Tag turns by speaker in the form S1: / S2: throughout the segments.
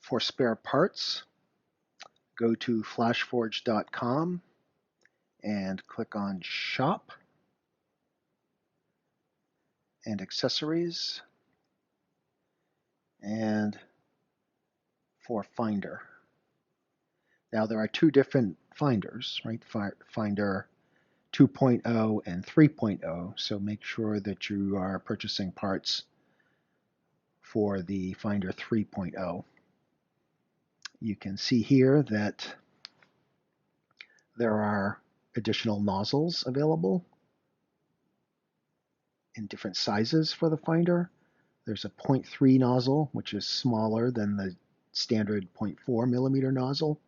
S1: For spare parts, go to flashforge.com and click on Shop and Accessories, and for Finder. Now there are two different finders, right? Finder 2.0 and 3.0, so make sure that you are purchasing parts for the Finder 3.0. You can see here that there are additional nozzles available in different sizes for the Finder. There's a 0.3 nozzle, which is smaller than the standard 0.4 millimeter nozzle.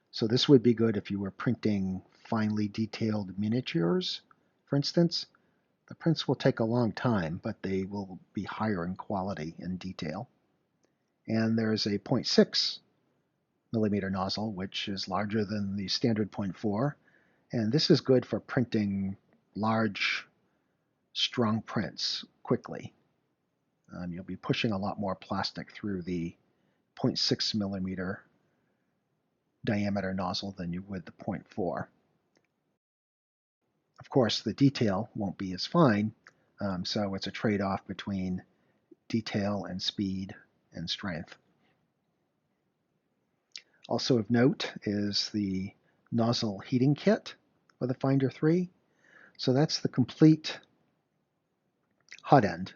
S1: So this would be good if you were printing finely detailed miniatures, for instance. The prints will take a long time, but they will be higher in quality and detail. And there's a 0.6 millimeter nozzle, which is larger than the standard 0.4. And this is good for printing large, strong prints quickly. You'll be pushing a lot more plastic through the 0.6 millimeter diameter nozzle than you would the 0.4. Of course, the detail won't be as fine, so it's a trade-off between detail and speed and strength. Also of note is the nozzle heating kit for the Finder 3. So that's the complete hot end.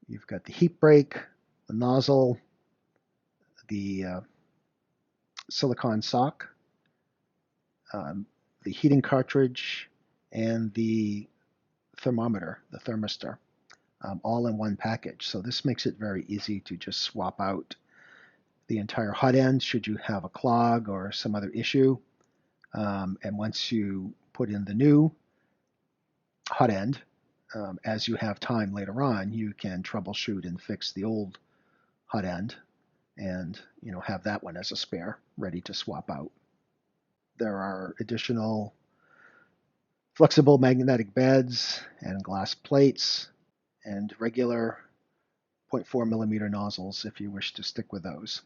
S1: You've got the heat break, the nozzle, the silicone sock, the heating cartridge, and the thermometer, the thermistor, all in one package. So this makes it very easy to just swap out the entire hot end should you have a clog or some other issue. And once you put in the new hot end, as you have time later on, you can troubleshoot and fix the old hot end and have that one as a spare ready to swap out. There are additional flexible magnetic beds and glass plates and regular 0.4 millimeter nozzles if you wish to stick with those.